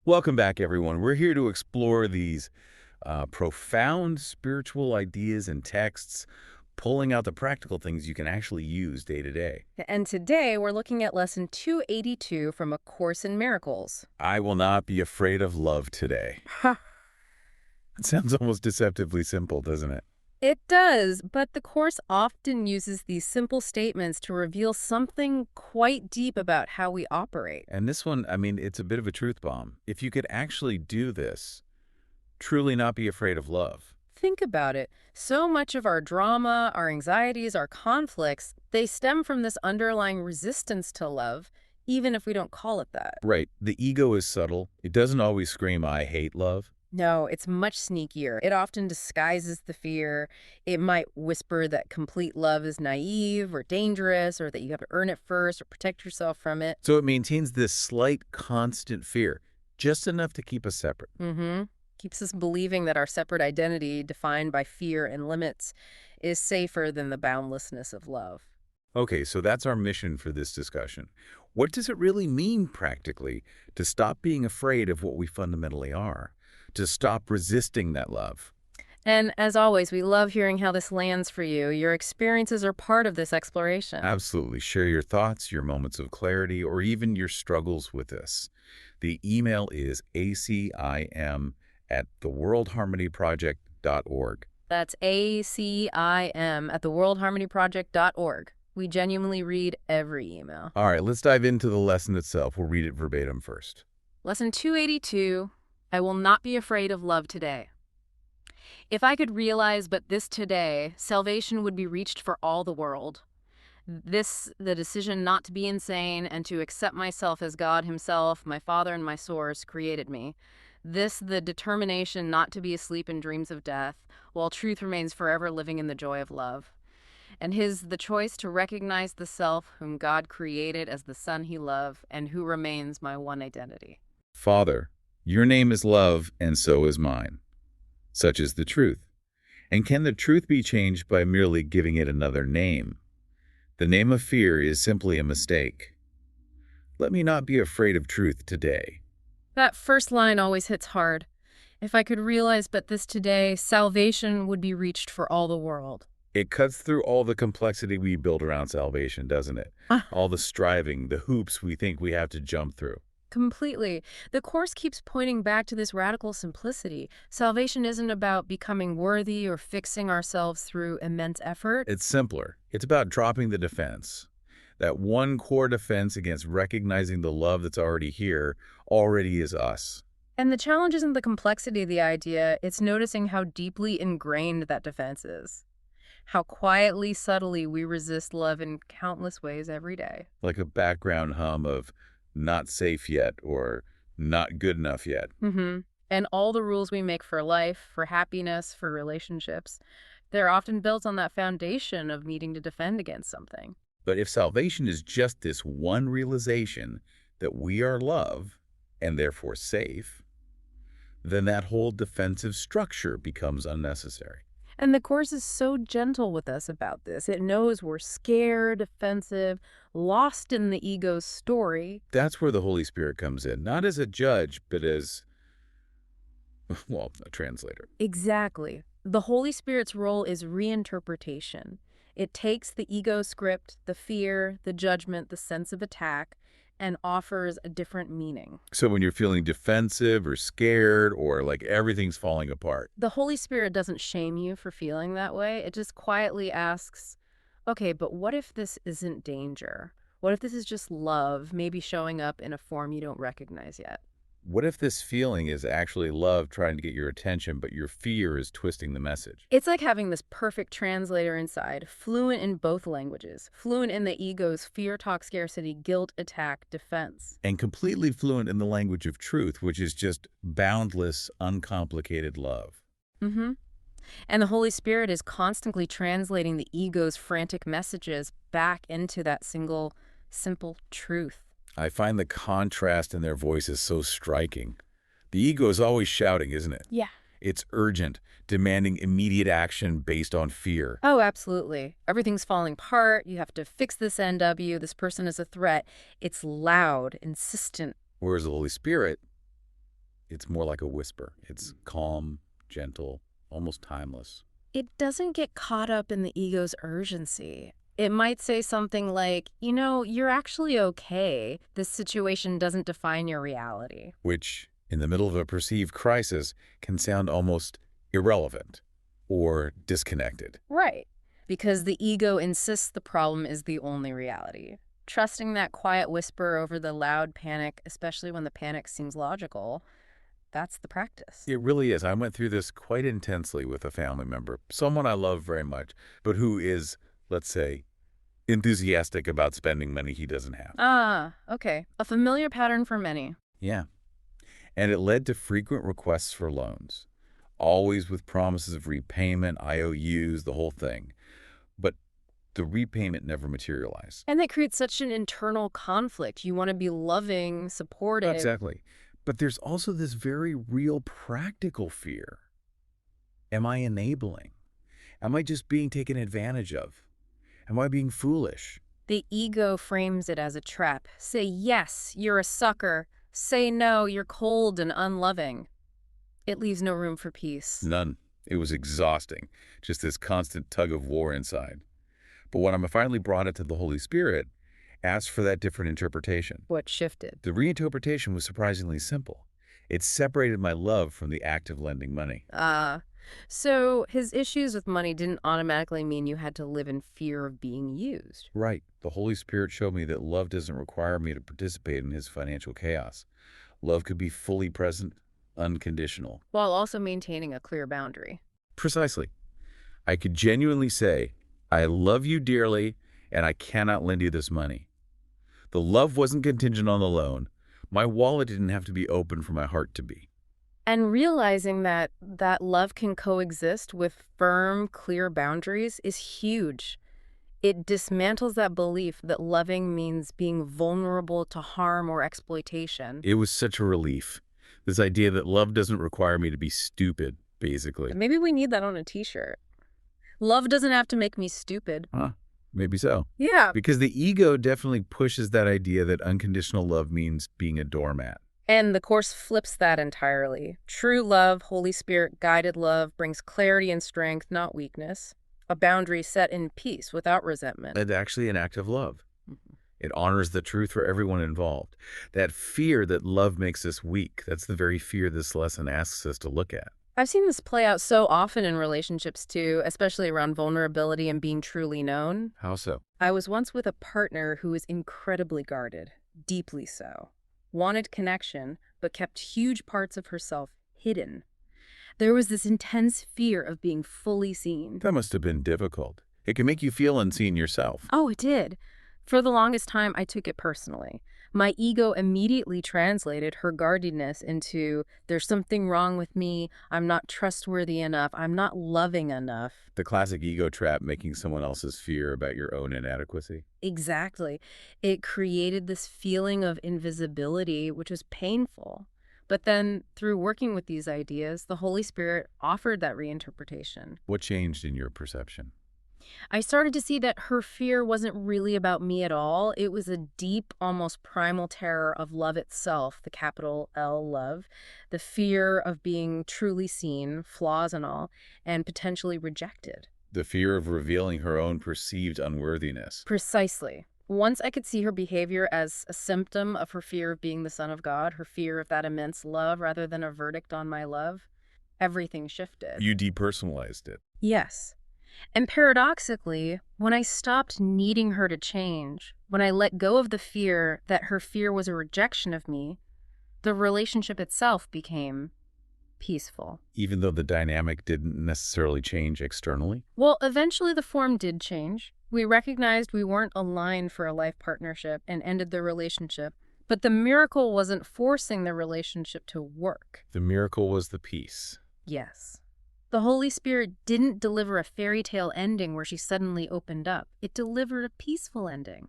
Welcome back, everyone. We're here to explore these profound spiritual ideas and texts, pulling out the practical things you can actually use day to day. And today we're looking at lesson 282 from A Course in Miracles. I will not be afraid of love today. Ha! It sounds almost deceptively simple, doesn't it? It does, but the Course often uses these simple statements to reveal something quite deep about how we operate. And this one, I mean, it's a bit of a truth bomb. If you could actually do this, truly not be afraid of love. Think about it. So much of our drama, our anxieties, our conflicts, they stem from this underlying resistance to love, even if we don't call it that. Right. The ego is subtle. It doesn't always scream, I hate love. No, it's much sneakier. It often disguises the fear. It might whisper that complete love is naive or dangerous, or that you have to earn it first or protect yourself from it. So it maintains this slight, constant fear, just enough to keep us separate. Keeps us believing that our separate identity, defined by fear and limits, is safer than the boundlessness of love. Okay, so that's our mission for this discussion. What does it really mean practically to stop being afraid of what we fundamentally are? To stop resisting that love? And as always, we love hearing how this lands for you. Your experiences are part of this exploration. Absolutely. Share your thoughts, your moments of clarity, or even your struggles with this. The email is acim@theworldharmonyproject.org. That's ACIM@theworldharmonyproject.org. We genuinely read every email. All right, let's dive into the lesson itself. We'll read it verbatim first. Lesson 282, I will not be afraid of love today. If I could realize but this today, salvation would be reached for all the world. This, the decision not to be insane and to accept myself as God himself, my Father and my source, created me. This, the determination not to be asleep in dreams of death, while truth remains forever living in the joy of love. And his, the choice to recognize the self whom God created as the Son he loved and who remains my one identity. Father, your name is love, and so is mine. Such is the truth. And can the truth be changed by merely giving it another name? The name of fear is simply a mistake. Let me not be afraid of truth today. That first line always hits hard. If I could realize but this today, salvation would be reached for all the world. It cuts through all the complexity we build around salvation, doesn't it? All the striving, the hoops we think we have to jump through. Completely. The Course keeps pointing back to this radical simplicity. Salvation isn't about becoming worthy or fixing ourselves through immense effort. It's simpler. It's about dropping the defense. That one core defense against recognizing the love that's already here already is us. And the challenge isn't the complexity of the idea, it's noticing how deeply ingrained that defense is. How quietly, subtly we resist love in countless ways every day. Like a background hum of not safe yet or not good enough yet. And all the rules we make for life, for happiness, for relationships, they're often built on that foundation of needing to defend against something. But if salvation is just this one realization that we are love and therefore safe, then that whole defensive structure becomes unnecessary. And the Course is so gentle with us about this. It knows we're scared, defensive, lost in the ego's story. That's where the Holy Spirit comes in, not as a judge, but as, well, a translator. Exactly. The Holy Spirit's role is reinterpretation. It takes the ego script, the fear, the judgment, the sense of attack, and offers a different meaning. So when you're feeling defensive or scared or like everything's falling apart, The Holy Spirit doesn't shame you for feeling that way. It just quietly asks, okay, but what if this isn't danger? What if this is just love, maybe showing up in a form you don't recognize yet? what if this feeling is actually love trying to get your attention, but your fear is twisting the message? It's like having this perfect translator inside, fluent in both languages, fluent in the ego's fear, talk, scarcity, guilt, attack, defense. And completely fluent in the language of truth, which is just boundless, uncomplicated love. And the Holy Spirit is constantly translating the ego's frantic messages back into that single, simple truth. I find the contrast in their voices so striking. The ego is always shouting, isn't it? Yeah. It's urgent, demanding immediate action based on fear. Oh, absolutely. Everything's falling apart. You have to fix this NW. This person is a threat. It's loud, insistent. Whereas the Holy Spirit, It's more like a whisper. It's calm, gentle, almost timeless. It doesn't get caught up in the ego's urgency. It might say something like, you know, you're actually okay. This situation doesn't define your reality. Which, in the middle of a perceived crisis, can sound almost irrelevant or disconnected. Right. Because the ego insists the problem is the only reality. Trusting that quiet whisper over the loud panic, especially when the panic seems logical, that's the practice. It really is. I went through this quite intensely with a family member, someone I love very much, but who is, let's say, enthusiastic about spending money he doesn't have. Ah, okay. A familiar pattern for many. Yeah. And it led to frequent requests for loans, always with promises of repayment, IOUs, the whole thing. But the repayment never materialized. And that creates such an internal conflict. You want to be loving, supportive. Exactly. But there's also this very real practical fear. Am I enabling? Am I just being taken advantage of? Am I being foolish? The ego frames it as a trap. Say yes, you're a sucker. Say no, you're cold and unloving. It leaves no room for peace. None. It was exhausting. Just this constant tug of war inside. But when I finally brought it to the Holy Spirit, asked for that different interpretation. What shifted? The reinterpretation was surprisingly simple. It separated my love from the act of lending money. So his issues with money didn't automatically mean you had to live in fear of being used. Right. The Holy Spirit showed me that love doesn't require me to participate in his financial chaos. Love could be fully present, unconditional. While also maintaining a clear boundary. Precisely. I could genuinely say, I love you dearly, and I cannot lend you this money. The love wasn't contingent on the loan. My wallet didn't have to be open for my heart to be. And realizing that love can coexist with firm, clear boundaries is huge. It dismantles that belief that loving means being vulnerable to harm or exploitation. It was such a relief. This idea that love doesn't require me to be stupid, basically. Maybe we need that on a t-shirt. Love doesn't have to make me stupid. Huh, maybe so. Yeah. Because the ego definitely pushes that idea that unconditional love means being a doormat. And the Course flips that entirely. True love, Holy Spirit-guided love, brings clarity and strength, not weakness. A boundary set in peace without resentment. It's actually an act of love. It honors the truth for everyone involved. That fear that love makes us weak, that's the very fear this lesson asks us to look at. I've seen this play out so often in relationships too, especially around vulnerability and being truly known. How so? I was once with a partner who was incredibly guarded, deeply so. Wanted connection, but kept huge parts of herself hidden. There was this intense fear of being fully seen. That must have been difficult. It can make you feel unseen yourself. Oh, it did. For the longest time, I took it personally. My ego immediately translated her guardedness into, there's something wrong with me, I'm not trustworthy enough, I'm not loving enough. The classic ego trap, making someone else's fear about your own inadequacy. Exactly. It created this feeling of invisibility, which was painful. But then, through working with these ideas, the Holy Spirit offered that reinterpretation. What changed in your perception? I started to see that her fear wasn't really about me at all. It was a deep, almost primal terror of love itself, the capital L love, the fear of being truly seen, flaws and all, and potentially rejected. The fear of revealing her own perceived unworthiness. Precisely. Once I could see her behavior as a symptom of her fear of being the Son of God, her fear of that immense love rather than a verdict on my love, everything shifted. You depersonalized it. Yes. And paradoxically, when I stopped needing her to change, when I let go of the fear that her fear was a rejection of me, the relationship itself became peaceful. Even though the dynamic didn't necessarily change externally? Well, eventually the form did change. We recognized we weren't aligned for a life partnership and ended the relationship. But the miracle wasn't forcing the relationship to work. The miracle was the peace. Yes. The Holy Spirit didn't deliver a fairy tale ending where she suddenly opened up. It delivered a peaceful ending.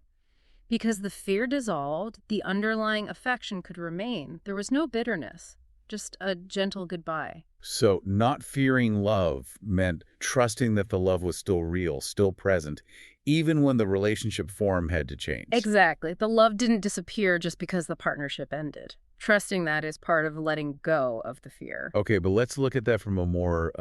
Because the fear dissolved, the underlying affection could remain. There was no bitterness, just a gentle goodbye. So not fearing love meant trusting that the love was still real, still present, even when the relationship form had to change. Exactly. The love didn't disappear just because the partnership ended. Trusting that is part of letting go of the fear. Okay, but let's look at that from a more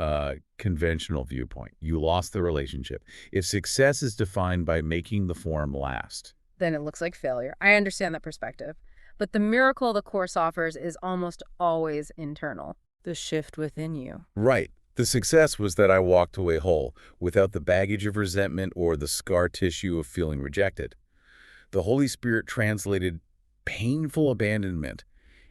conventional viewpoint. You lost the relationship. If success is defined by making the form last. Then it looks like failure. I understand that perspective. But the miracle the Course offers is almost always internal. The shift within you. Right. The success was that I walked away whole, without the baggage of resentment or the scar tissue of feeling rejected. The Holy Spirit translated painful abandonment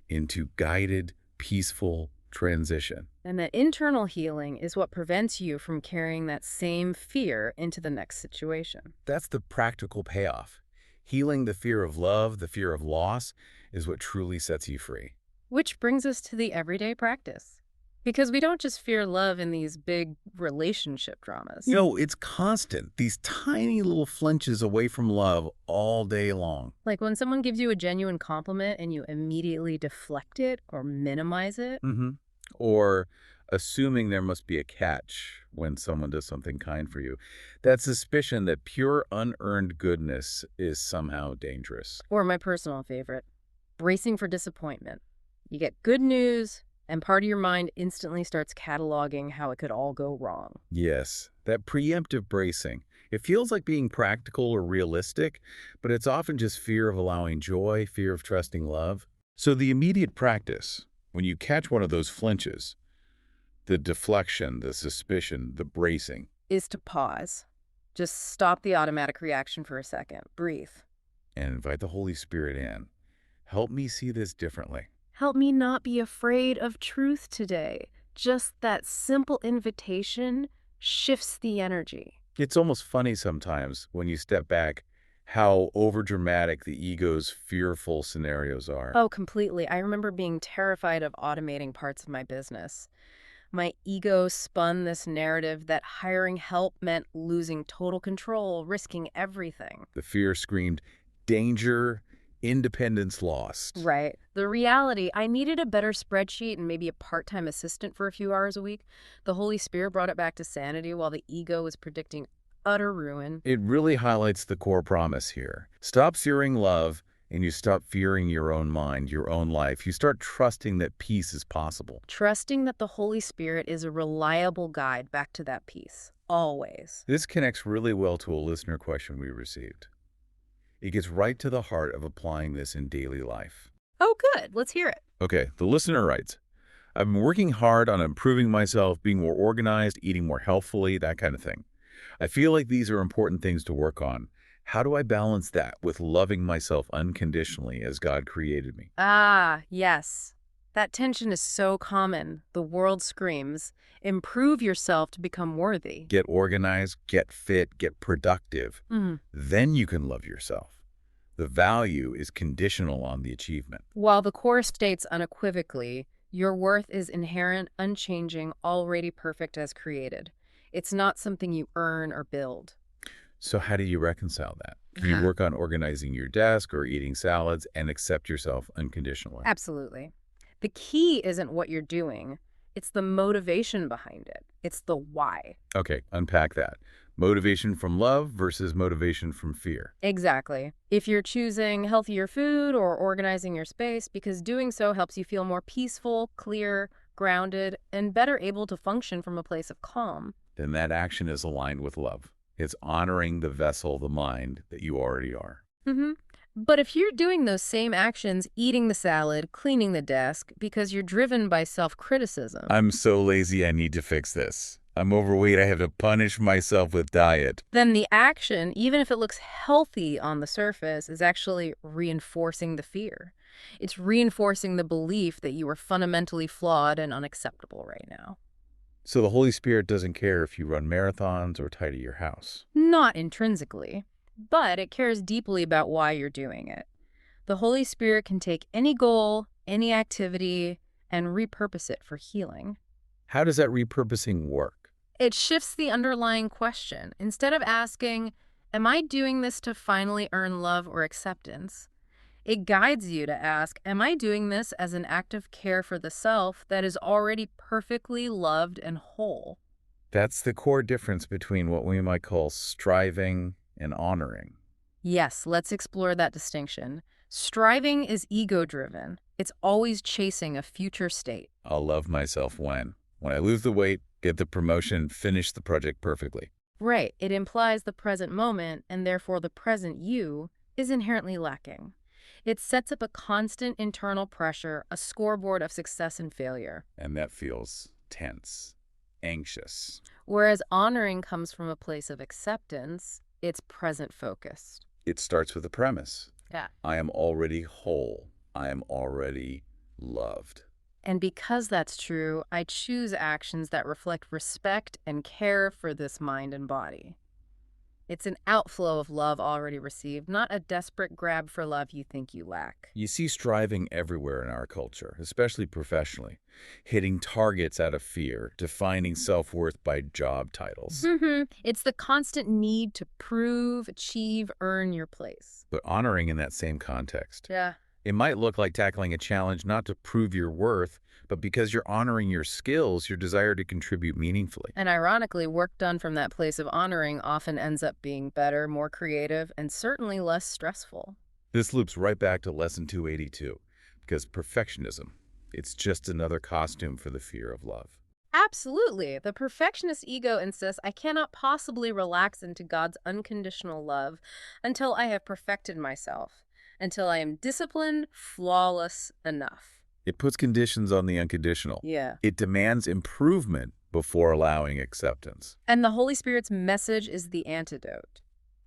into guided, peaceful transition. And that internal healing is what prevents you from carrying that same fear into the next situation. That's the practical payoff. Healing the fear of love, the fear of loss, is what truly sets you free. Which brings us to the everyday practice. Because we don't just fear love in these big relationship dramas. You know, it's constant. These tiny little flinches away from love all day long. Like when someone gives you a genuine compliment and you immediately deflect it or minimize it. Or assuming there must be a catch when someone does something kind for you. That suspicion that pure unearned goodness is somehow dangerous. Or my personal favorite, bracing for disappointment. You get good news, and part of your mind instantly starts cataloging how it could all go wrong. Yes, that preemptive bracing. It feels like being practical or realistic, but it's often just fear of allowing joy, fear of trusting love. So the immediate practice, when you catch one of those flinches, the deflection, the suspicion, the bracing, Is to pause. Just stop the automatic reaction for a second. Breathe. and invite the Holy Spirit in. Help me see this differently. Help me not be afraid of truth today. Just that simple invitation shifts the energy. It's almost funny sometimes when you step back how overdramatic the ego's fearful scenarios are. Oh, completely. I remember being terrified of automating parts of my business. My ego spun this narrative that hiring help meant losing total control, risking everything. The fear screamed, danger, independence lost. Right. The reality, I needed a better spreadsheet and maybe a part-time assistant for a few hours a week. The Holy Spirit brought it back to sanity while the ego was predicting utter ruin. It really highlights the core promise here. Stop fearing love, and you stop fearing your own mind, your own life. You start trusting that peace is possible. Trusting that the Holy Spirit is a reliable guide back to that peace. Always. This connects really well to a listener question we received. It gets right to the heart of applying this in daily life. Oh, good. Let's hear it. Okay, the listener writes, I've been working hard on improving myself, being more organized, eating more healthfully, that kind of thing. I feel like these are important things to work on. How do I balance that with loving myself unconditionally as God created me? Ah, yes. That tension is so common. The world screams, improve yourself to become worthy. Get organized, get fit, get productive. Then you can love yourself. The value is conditional on the achievement. While the Course states unequivocally, your worth is inherent, unchanging, already perfect as created. It's not something you earn or build. So how do you reconcile that? Can you work on organizing your desk or eating salads and accept yourself unconditionally? Absolutely. The key isn't what you're doing. It's the motivation behind it. It's the why. Okay, unpack that. Motivation from love versus motivation from fear. Exactly. If you're choosing healthier food or organizing your space because doing so helps you feel more peaceful, clear, grounded, and better able to function from a place of calm. Then that action is aligned with love. It's honoring the vessel, the mind that you already are. But if you're doing those same actions, eating the salad, cleaning the desk, because you're driven by self-criticism. I'm so lazy, I need to fix this. I'm overweight, I have to punish myself with diet. Then the action, even if it looks healthy on the surface, is actually reinforcing the fear. It's reinforcing the belief that you are fundamentally flawed and unacceptable right now. So the Holy Spirit doesn't care if you run marathons or tidy your house. Not intrinsically, but it cares deeply about why you're doing it. The Holy Spirit can take any goal, any activity, and repurpose it for healing. How does that repurposing work? It shifts the underlying question. Instead of asking, am I doing this to finally earn love or acceptance? It guides you to ask, am I doing this as an act of care for the self that is already perfectly loved and whole? That's the core difference between what we might call striving and honoring. Yes, let's explore that distinction. Striving is ego-driven. It's always chasing a future state. I'll love myself when I lose the weight, get the promotion, finish the project perfectly. Right, it implies the present moment, and therefore the present you is inherently lacking. It sets up a constant internal pressure, a scoreboard of success and failure. And that feels tense, anxious. Whereas honoring comes from a place of acceptance, it's present focused. It starts with a premise. Yeah. I am already whole. I am already loved. And because that's true, I choose actions that reflect respect and care for this mind and body. It's an outflow of love already received, not a desperate grab for love you think you lack. You see striving everywhere in our culture, especially professionally. Hitting targets out of fear, defining self-worth by job titles. It's the constant need to prove, achieve, earn your place. But honoring in that same context. Yeah. It might look like tackling a challenge not to prove your worth, but because you're honoring your skills, your desire to contribute meaningfully. And ironically, work done from that place of honoring often ends up being better, more creative, and certainly less stressful. This loops right back to Lesson 282, because perfectionism, it's just another costume for the fear of love. Absolutely. The perfectionist ego insists I cannot possibly relax into God's unconditional love until I have perfected myself, until I am disciplined, flawless enough. It puts conditions on the unconditional. Yeah. It demands improvement before allowing acceptance. And the Holy Spirit's message is the antidote.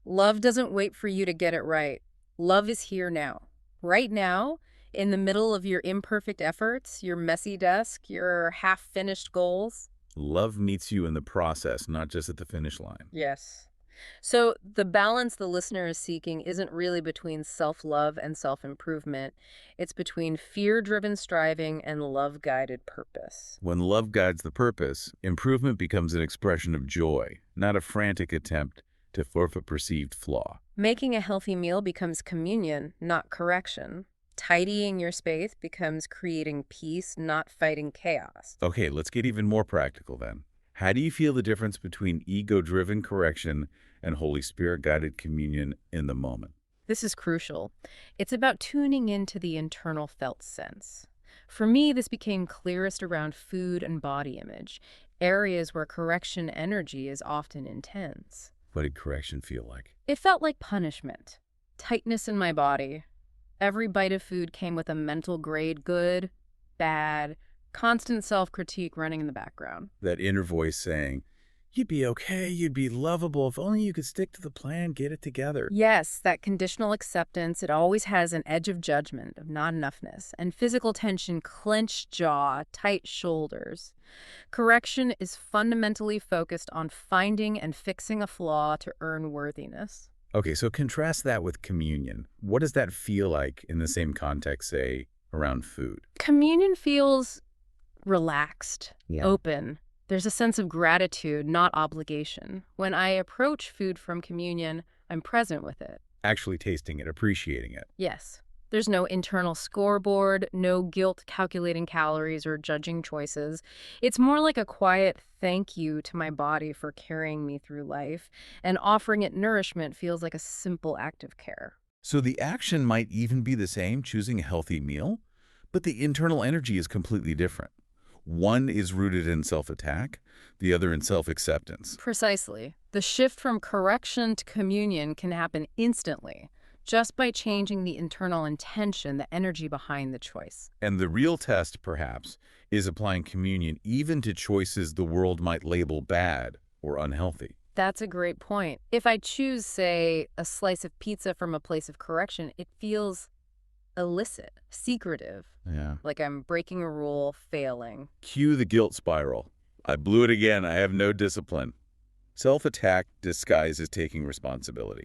Love doesn't wait for you to get it right. Love is here now. Right now, in the middle of your imperfect efforts, your messy desk, your half-finished goals. Love meets you in the process, not just at the finish line. Yes. So the balance the listener is seeking isn't really between self-love and self-improvement. It's between fear-driven striving and love-guided purpose. When love guides the purpose, improvement becomes an expression of joy, not a frantic attempt to forfeit a perceived flaw. Making a healthy meal becomes communion, not correction. Tidying your space becomes creating peace, not fighting chaos. Okay, let's get even more practical then. How do you feel the difference between ego-driven correction and Holy Spirit-guided communion in the moment? This is crucial. It's about tuning into the internal felt sense. For me, this became clearest around food and body image, areas where correction energy is often intense. What did correction feel like? It felt like punishment, tightness in my body. Every bite of food came with a mental grade, good, bad, constant self-critique running in the background. That inner voice saying, you'd be okay, you'd be lovable, if only you could stick to the plan, get it together. Yes, that conditional acceptance, it always has an edge of judgment, of not-enoughness, and physical tension, clenched jaw, tight shoulders. Correction is fundamentally focused on finding and fixing a flaw to earn worthiness. Okay, so contrast that with communion. What does that feel like in the same context, say, around food? Communion feels relaxed, Yeah. open. There's a sense of gratitude, not obligation. When I approach food from communion, I'm present with it. Actually tasting it, appreciating it. Yes. There's no internal scoreboard, no guilt calculating calories or judging choices. It's more like a quiet thank you to my body for carrying me through life, and offering it nourishment feels like a simple act of care. So the action might even be the same, choosing a healthy meal, but the internal energy is completely different. One is rooted in self-attack, the other in self-acceptance. Precisely. The shift from correction to communion can happen instantly, just by changing the internal intention, the energy behind the choice. And the real test, perhaps, is applying communion even to choices the world might label bad or unhealthy. That's a great point. If I choose, say, a slice of pizza from a place of correction, it feels illicit, secretive, Yeah. like I'm breaking a rule, failing. Cue the guilt spiral. I blew it again. I have no discipline. Self-attack disguised as taking responsibility.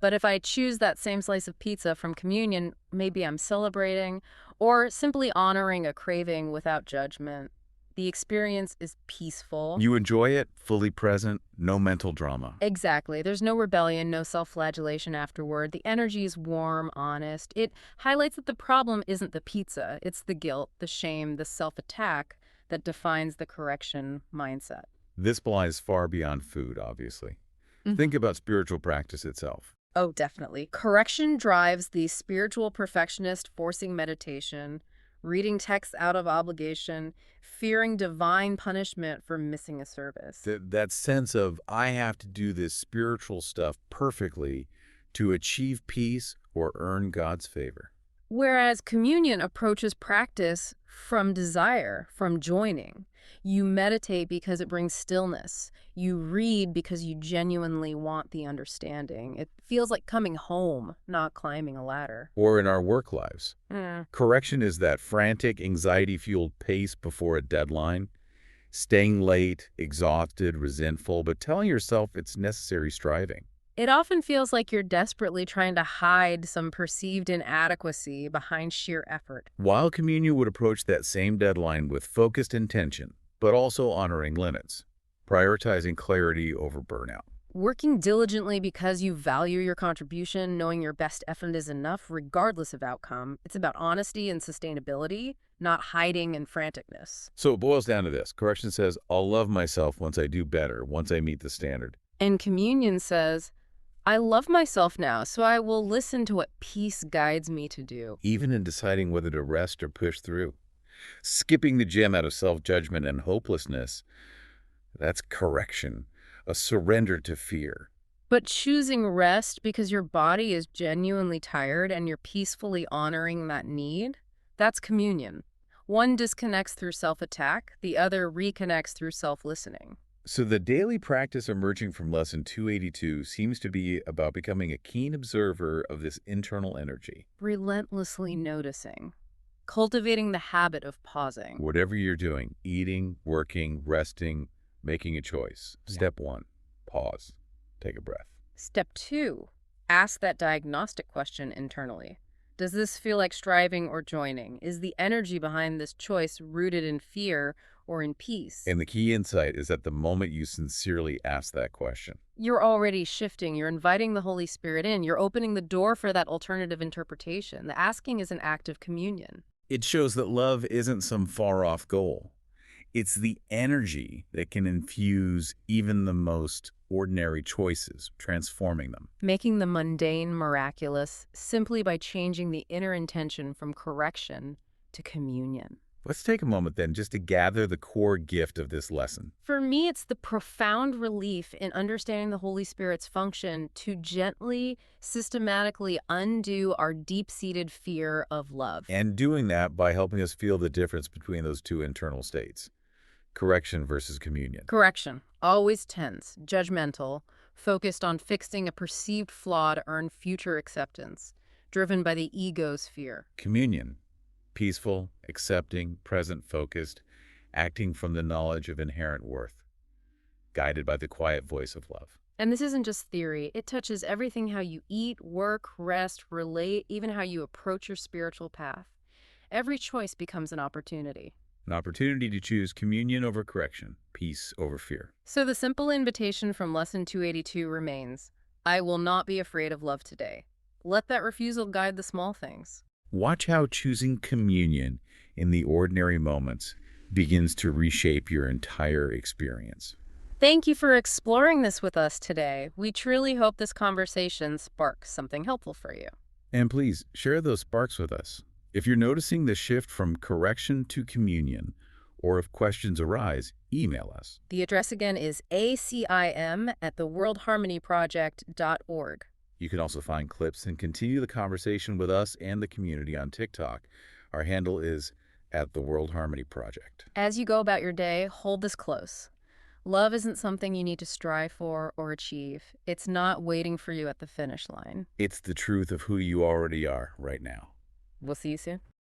But if I choose that same slice of pizza from communion, maybe I'm celebrating or simply honoring a craving without judgment. The experience is peaceful. You enjoy it, fully present, no mental drama. Exactly. There's no rebellion, no self-flagellation afterward. The energy is warm, honest. It highlights that the problem isn't the pizza. It's the guilt, the shame, the self-attack that defines the correction mindset. This lies far beyond food, obviously. Think about spiritual practice itself. Oh, definitely. Correction drives the spiritual perfectionist forcing meditation, reading texts out of obligation, fearing divine punishment for missing a service. That sense of, I have to do this spiritual stuff perfectly to achieve peace or earn God's favor. Whereas communion approaches practice from desire, from joining. You meditate because it brings stillness. You read because you genuinely want the understanding. It feels like coming home, not climbing a ladder. Or in our work lives. Mm. Correction is that frantic, anxiety-fueled pace before a deadline, staying late, exhausted, resentful, but telling yourself it's necessary striving. It often feels like you're desperately trying to hide some perceived inadequacy behind sheer effort. While communion would approach that same deadline with focused intention, but also honoring limits, prioritizing clarity over burnout. Working diligently because you value your contribution, knowing your best effort is enough regardless of outcome. It's about honesty and sustainability, not hiding and franticness. So it boils down to this. Correction says, I'll love myself once I do better, once I meet the standard. And communion says, I love myself now, so I will listen to what peace guides me to do. Even in deciding whether to rest or push through. Skipping the gym out of self-judgment and hopelessness, that's correction, a surrender to fear. But choosing rest because your body is genuinely tired and you're peacefully honoring that need, that's communion. One disconnects through self-attack, the other reconnects through self-listening. So the daily practice emerging from Lesson 282 seems to be about becoming a keen observer of this internal energy. Relentlessly noticing. Cultivating the habit of pausing. Whatever you're doing, eating, working, resting, making a choice. Step 1, pause. Take a breath. Step 2, ask that diagnostic question internally. Does this feel like striving or joining? Is the energy behind this choice rooted in fear or in peace? And the key insight is that the moment you sincerely ask that question, You're already shifting. You're inviting the Holy Spirit in. You're opening the door for that alternative interpretation. The asking is an act of communion. it shows that love isn't some far-off goal. It's the energy that can infuse even the most ordinary choices, transforming them. Making the mundane miraculous simply by changing the inner intention from correction to communion. Let's take a moment then just to gather the core gift of this lesson. For me, it's the profound relief in understanding the Holy Spirit's function to gently, systematically undo our deep-seated fear of love. And doing that by helping us feel the difference between those two internal states. Correction versus communion. Correction, always tense, judgmental, focused on fixing a perceived flaw to earn future acceptance, driven by the ego's fear. Communion. Peaceful, accepting, present-focused, acting from the knowledge of inherent worth, guided by the quiet voice of love. And this isn't just theory. It touches everything: how you eat, work, rest, relate, even how you approach your spiritual path. Every choice becomes an opportunity. An opportunity to choose communion over correction, peace over fear. So the simple invitation from Lesson 282 remains: I will not be afraid of love today. Let that refusal guide the small things. Watch how choosing communion in the ordinary moments begins to reshape your entire experience. Thank you for exploring this with us today. We truly hope this conversation sparks something helpful for you. And please, share those sparks with us. If you're noticing the shift from correction to communion, or if questions arise, email us. The address again is ACIM@theworldharmonyproject.org. You can also find clips and continue the conversation with us and the community on TikTok. Our handle is @theworldharmonyproject. As you go about your day, hold this close. Love isn't something you need to strive for or achieve. It's not waiting for you at the finish line. It's the truth of who you already are right now. We'll see you soon.